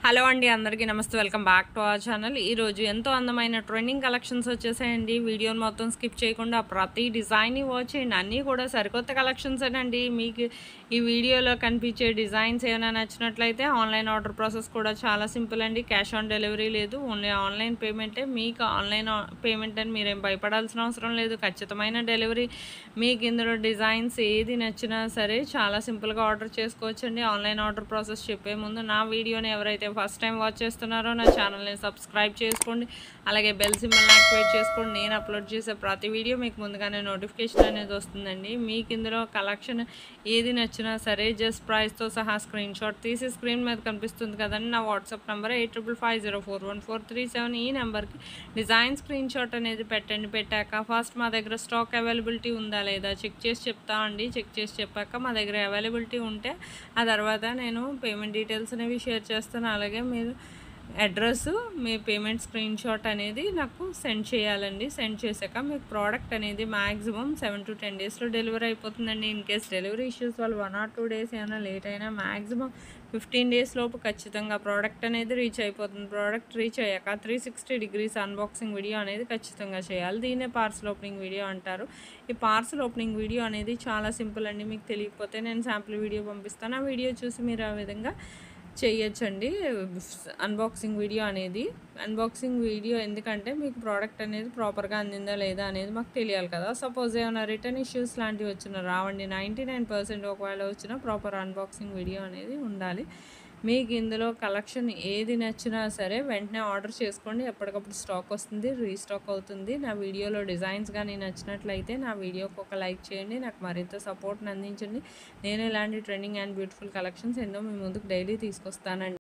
Hello అండి, అందరికీ నమస్తే. Welcome back to our channel. ఈరోజు ఎంతో అందమైన ట్రెండింగ్ కలెక్షన్స్ వచ్చేసాయండి. వీడియోని మొత్తం స్కిప్ చేయకుండా ప్రతి డిజైన్ని వాచ్ చేయండి. అన్నీ కూడా సరికొత్త కలెక్షన్స్ అండి. మీకు ఈ వీడియోలో కనిపించే డిజైన్స్ ఏమైనా నచ్చినట్లయితే ఆన్లైన్ ఆర్డర్ ప్రాసెస్ కూడా చాలా సింపుల్ అండి. క్యాష్ ఆన్ డెలివరీ లేదు, ఓన్లీ ఆన్లైన్ పేమెంటే. మీకు ఆన్లైన్ పేమెంట్ అని మీరేం భయపడాల్సిన అవసరం లేదు. ఖచ్చితమైన డెలివరీ. మీకు ఇందులో డిజైన్స్ ఏది నచ్చినా సరే చాలా సింపుల్గా ఆర్డర్ చేసుకోవచ్చండి. ఆన్లైన్ ఆర్డర్ ప్రాసెస్ చెప్పే ముందు నా వీడియోని ఎవరైతే ఫస్ట్ టైం వాచ్ చేస్తున్నారో నా ఛానల్ని సబ్స్క్రైబ్ చేసుకోండి. అలాగే బెల్ సింబల్ని యాక్టివేట్ చేసుకోండి. నేను అప్లోడ్ చేసే ప్రతి వీడియో మీకు ముందుగానే నోటిఫికేషన్ అనేది వస్తుందండి. మీకు ఇందులో కలెక్షన్ ఏది నచ్చినా సరే జస్ట్ ప్రైస్తో సహా స్క్రీన్ షాట్ తీసి స్క్రీన్ మీద కనిపిస్తుంది కదండి, నా వాట్సాప్ నెంబర్ 8555041437. ఈ నెంబర్కి డిజైన్ స్క్రీన్ షాట్ అనేది పెట్టండి. పెట్టాక ఫస్ట్ మా దగ్గర స్టాక్ అవైలబిలిటీ ఉందా లేదా చెక్ చేసి చెప్తామండి. చెక్ చేసి చెప్పాక మా దగ్గర అవైలబిలిటీ ఉంటే ఆ తర్వాత నేను పేమెంట్ డీటెయిల్స్ అనేవి షేర్ చేస్తాను. అలాగే మీరు అడ్రస్, మీ పేమెంట్ స్క్రీన్ షాట్ అనేది నాకు సెండ్ చేయాలండి. సెండ్ చేశాక మీకు ప్రోడక్ట్ అనేది మ్యాక్సిమం 7 to 10 డేస్లో డెలివరీ అయిపోతుందండి. ఇన్ కేస్ డెలివరీ ఇష్యూస్ వల్ల 1 or 2 డేస్ ఏమైనా లేట్ అయినా మ్యాక్సిమం 15 డేస్ లోపు ఖచ్చితంగా ప్రోడక్ట్ అనేది రీచ్ అయిపోతుంది. ప్రోడక్ట్ రీచ్ అయ్యాక 360 degrees అన్బాక్సింగ్ వీడియో అనేది ఖచ్చితంగా చేయాలి. దీన్నే పార్సల్ ఓపెనింగ్ వీడియో అంటారు. ఈ పార్సల్ ఓపెనింగ్ వీడియో అనేది చాలా సింపుల్ అండి. మీకు తెలియకపోతే నేను శాంపుల్ వీడియో పంపిస్తాను. ఆ వీడియో చూసి మీరు ఆ విధంగా చేయొచ్చండి. అన్బాక్సింగ్ వీడియో ఎందుకంటే మీకు ప్రోడక్ట్ అనేది ప్రాపర్గా అందిందా లేదా అనేది మాకు తెలియాలి కదా. సపోజ్ ఏమైనా రిటర్న్ ఇష్యూస్ లాంటివి వచ్చినా రావండి. 99% ఒకవేళ వచ్చినా ప్రాపర్ అన్బాక్సింగ్ వీడియో అనేది ఉండాలి. మీకు ఇందులో కలెక్షన్ ఏది నచ్చినా సరే వెంటనే ఆర్డర్ చేసుకోండి. ఎప్పటికప్పుడు స్టాక్ వస్తుంది, రీస్టాక్ అవుతుంది. నా వీడియోలో డిజైన్స్ కానీ నచ్చినట్లయితే నా వీడియోకి ఒక లైక్ చేయండి. నాకు మరింత సపోర్ట్ని అందించండి. నేను ఇలాంటి ట్రెండింగ్ అండ్ బ్యూటిఫుల్ కలెక్షన్స్ ఎన్నో మీ ముందుకు డైలీ తీసుకొస్తానండి.